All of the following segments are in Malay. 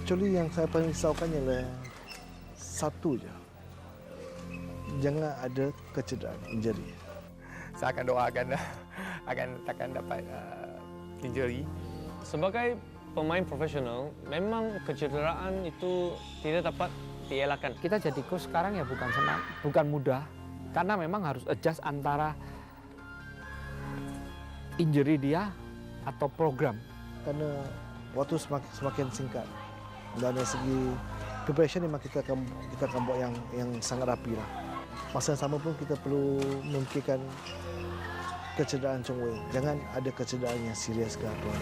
Actually yang saya paling risaukan ialah satu je. Jangan ada kecederaan, injury. Saya akan doakan akan takkan dapat injury. Sebagai pemain profesional, memang kecederaan itu tidak dapat dielakkan. Kita jadi coach sekarang ya bukan senang, bukan mudah, karena memang harus adjust antara injury dia atau program. Karena waktu semakin singkat dan dari segi preparation memang kita akan buat yang sangat rapi lah. Masa yang sama pun kita perlu memikirkan kecederaan Chong Wei. Jangan ada kecederaan yang serius ke apa.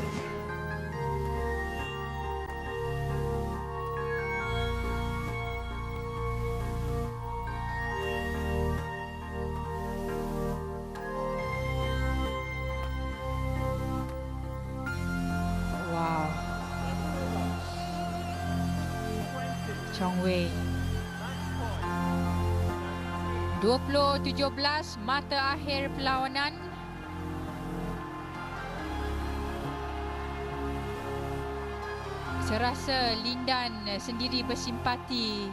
Wow. Chong Wei. 2017 mata akhir perlawanan. Saya rasa Lindan sendiri bersimpati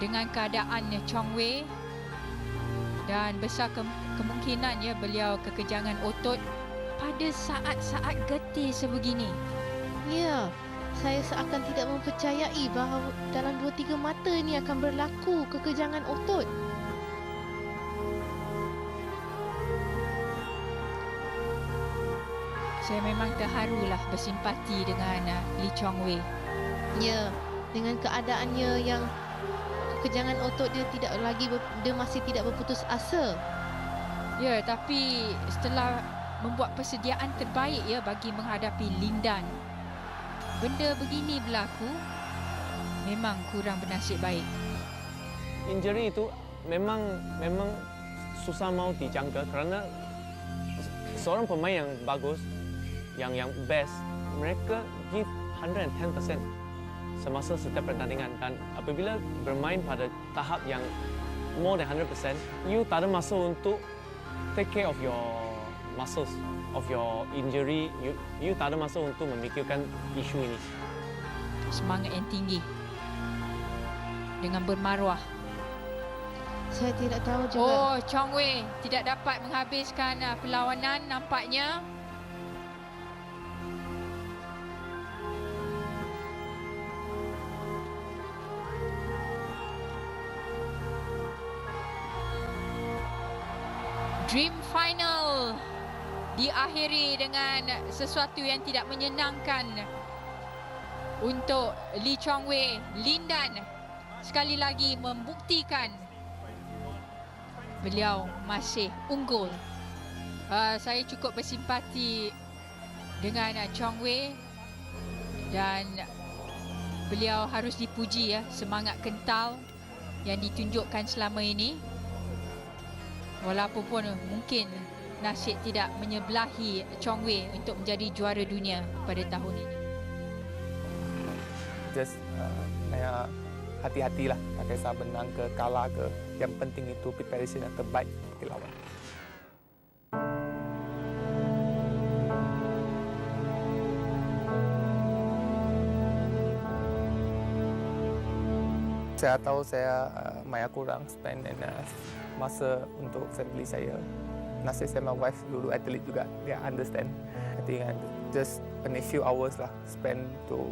dengan keadaan Chong Wei dan besar kemungkinan ya beliau kekejangan otot pada saat-saat getih sebegini. Ya, saya seakan tidak mempercayai bahawa dalam 2-3 mata ini akan berlaku kekejangan otot. Saya memang terharulah bersimpati dengan Lee Chong Wei. Ya, dengan keadaannya yang kekejangan otot dia masih tidak berputus asa. Ya, tapi setelah membuat persediaan terbaik ya bagi menghadapi Lindan, benda begini berlaku, memang kurang bernasib baik. Injury itu memang susah mau dijangka kerana seorang pemain yang bagus, yang best, mereka give 110% semasa setiap pertandingan, dan apabila bermain pada tahap yang more than 100%, you tak ada masa untuk take care of your muscles, of your injury, you tak ada masa untuk memikirkan isu ini. Semangat yang tinggi dengan bermaruah. Saya tidak tahu juga. Oh, Chong Wei tidak dapat menghabiskan perlawanan nampaknya. Dream final diakhiri dengan sesuatu yang tidak menyenangkan untuk Lee Chong Wei. Lindan sekali lagi membuktikan beliau masih unggul. Saya cukup bersimpati dengan Chong Wei dan beliau harus dipuji ya, semangat kental yang ditunjukkan selama ini. Walaupun pun mungkin nasib tidak menyebelahi Chong Wei untuk menjadi juara dunia pada tahun ini. Just saya hati-hatilah, tak kisah menang ke kalah ke, yang penting itu preparation yang terbaik di lawan. Saya tahu saya maya kurang spend masa untuk family saya. Nasib saya, my wife dulu atlet juga, dia understand. I think just a few hours lah spend to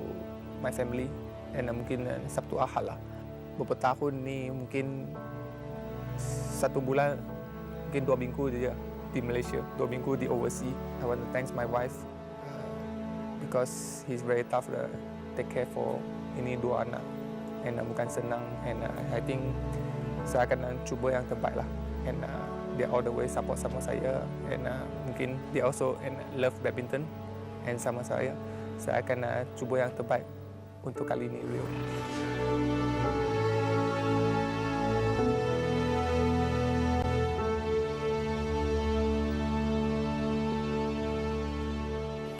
my family, and mungkin Sabtu Ahad lah. Beberapa tahun ni mungkin 1 bulan, mungkin 2 minggu je di Malaysia, 2 minggu di overseas. I want to thank my wife because he's very tough to take care for ini 2 anak, and bukan senang, and I think saya akan cuba yang terbaik lah, and dia all the way support sama saya, and mungkin dia also love badminton and sama saya akan cuba yang terbaik untuk kali ini Rio.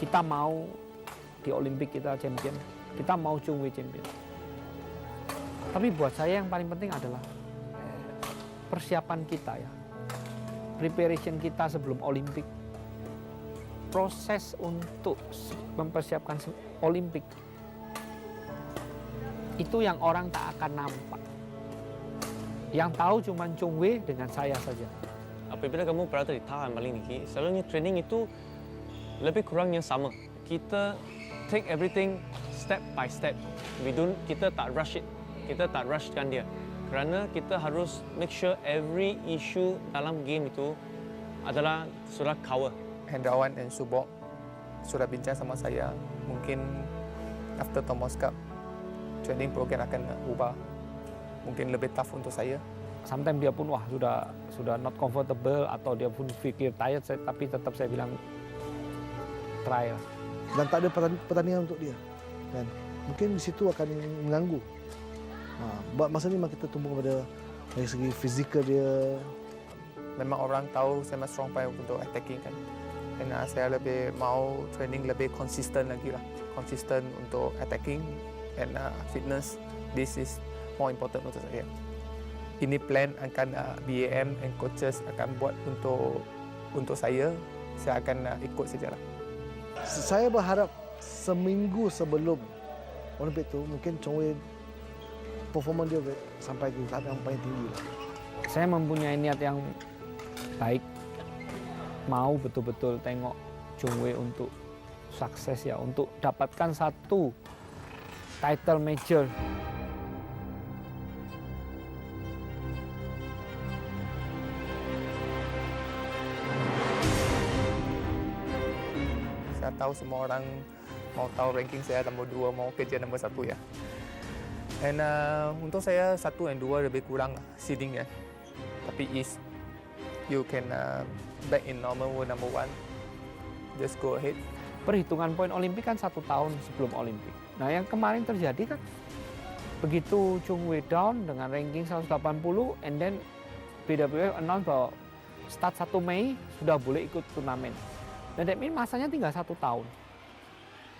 Kita mau di Olimpik kita champion, kita mau Chong Wei champion. Tapi buat saya yang paling penting adalah persiapan kita ya, preparation kita sebelum Olimpik, proses untuk mempersiapkan Olimpik Itu yang orang tak akan nampak. Yang tahu cuma Chung Wei dengan saya saja. Apabila kamu berada di tahap yang paling tinggi, selalunya training itu lebih kurangnya sama. Kita take everything step by step. Kita tak rush it. Kita tak rushkan dia. Kerana kita harus make sure every issue dalam game itu adalah sudah cover. Hendrawan dan Subok sudah bincang sama saya. Mungkin after Thomas Cup, training program akan ubah. Mungkin lebih tough untuk saya. Sometimes dia pun sudah not comfortable atau dia pun pikir tired, tapi tetap saya bilang try lah. Dan tak ada pertandingan untuk dia. Dan mungkin di situ akan mengganggu. Masa ni memang kita tumbuh pada dari segi fizikal dia. Memang orang tahu saya memang strong point untuk attacking kan. Dan saya lebih mau training lebih konsisten lagi lah. Konsisten untuk attacking and fitness. This is more important untuk saya. Ini plan akan BAM and coaches akan buat untuk saya. Saya akan ikut sajalah. Saya berharap seminggu sebelum Olimpik tu mungkin Chong Wei performa dia sampai ke tahap yang paling tinggi. Saya mempunyai niat yang baik, mau betul-betul tengok Chung Wei untuk sukses ya, untuk dapatkan satu title major. Saya tahu semua orang mau tahu ranking saya nombor 2, mau kejar nombor 1 ya. Dan untuk saya 1 dan 2 lebih kurang seeding ya. Tapi is you can back in normal world number 1. Just go ahead. Perhitungan poin Olimpik kan 1 tahun sebelum Olimpik. Nah yang kemarin terjadi kan begitu Chung Wei down dengan ranking 180, and then BWF announce bahwa start 1 Mei sudah boleh ikut turnamen. Dan that means masanya tinggal 1 tahun.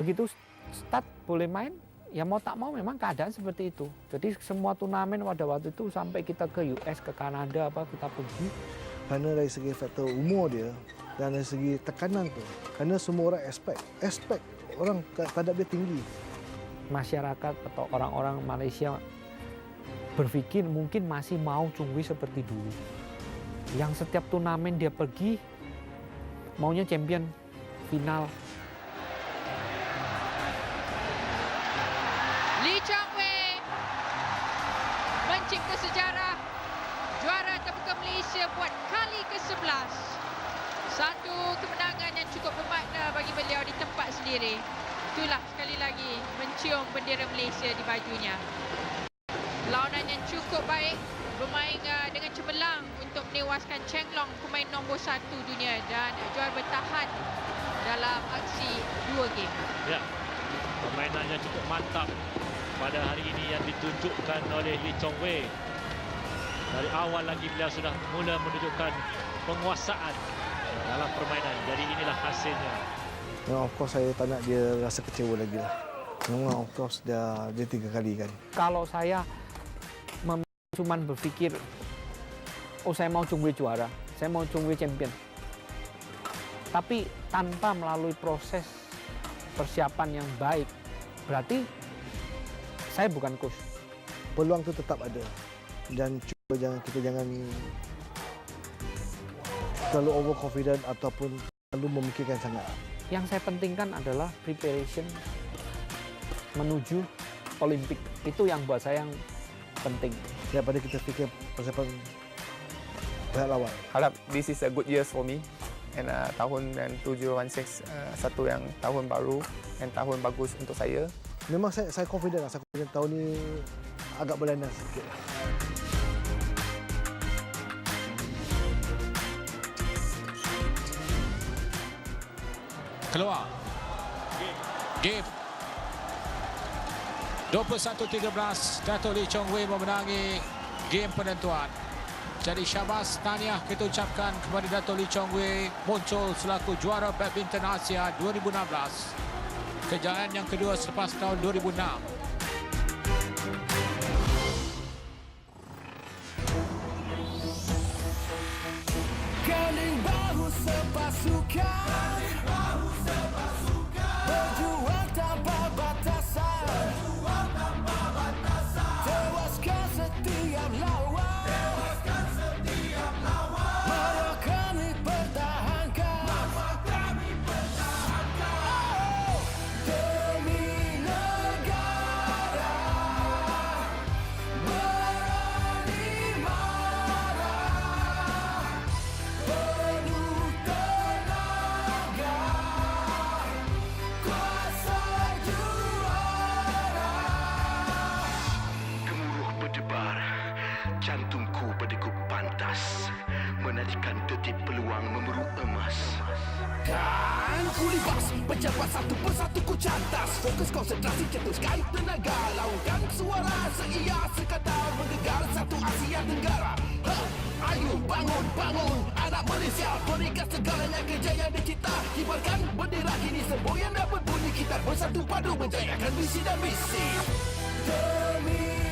Begitu start boleh main, ya mau tak mau memang keadaan seperti itu. Jadi semua turnamen pada waktu itu sampai kita ke US, ke Kanada, kita pergi. Kerana dari segi faktor umur dia dan dari segi tekanan tu, kerana semua orang expect orang terhadap dia tinggi. Masyarakat atau orang-orang Malaysia berpikir mungkin masih mau Chung Wei seperti dulu. Yang setiap turnamen dia pergi, maunya champion final. Lee Chong Wei mencipta sejarah, juara terbuka Malaysia buat kali ke-11. Satu kemenangan yang cukup bermakna bagi beliau di tempat sendiri. Itulah sekali lagi mencium bendera Malaysia di bajunya. Lawanan yang cukup baik, bermain dengan cemerlang untuk menewaskan Cheng Long, pemain nombor 1 dunia, dan juara bertahan dalam aksi 2 game. Ya, permainannya cukup mantap pada hari ini yang ditunjukkan oleh Lee Chong Wei. Dari awal lagi beliau sudah mula menunjukkan penguasaan dalam permainan. Jadi inilah hasilnya. Of course saya tak nak dia rasa kecewa lagi lah. Memang of course dia 3 kali kan. Kalau saya cuma berpikir, oh saya mau Chung Wei juara, saya mau Chung Wei champion. Tapi tanpa melalui proses persiapan yang baik, berarti saya bukan coach. Peluang itu tetap ada. Dan kita jangan terlalu overconfident ataupun terlalu memikirkan sangat. Yang saya pentingkan adalah preparation menuju Olimpik. Itu yang buat saya yang penting. Daripada kita fikir persiapan pihak lawan. Harap this is a good year for me. And tahun 2016 satu yang tahun baru dan tahun bagus untuk saya. Memang saya confident lah. Saya confident tahun ni agak berlainan sikit lah. Keluar. Game. 21-13, Dato' Lee Chong Wei memenangi game penentuan. Jadi syabas tahniah kita ucapkan kepada Dato' Lee Chong Wei, muncul selaku juara Badminton Asia 2016. Kejayaan yang kedua selepas tahun 2006. Galing bahu sepasukan, berjuang tanpa batasan. jantungku berdegup pantas, menantikan detik peluang memburu emas. Kan ku libas, pejabat satu persatu ku cantas, fokus konsentrasi cetuskan tenaga, laungkan suara seia sekata menggegar satu Asia Tenggara. Ayo bangun, bangun anak Malaysia, berikan segalanya kejayaan dicipta, kibarkan bendera ini semboyan dan berbunyi, kita bersatu padu menjayakan misi dan misi. Demi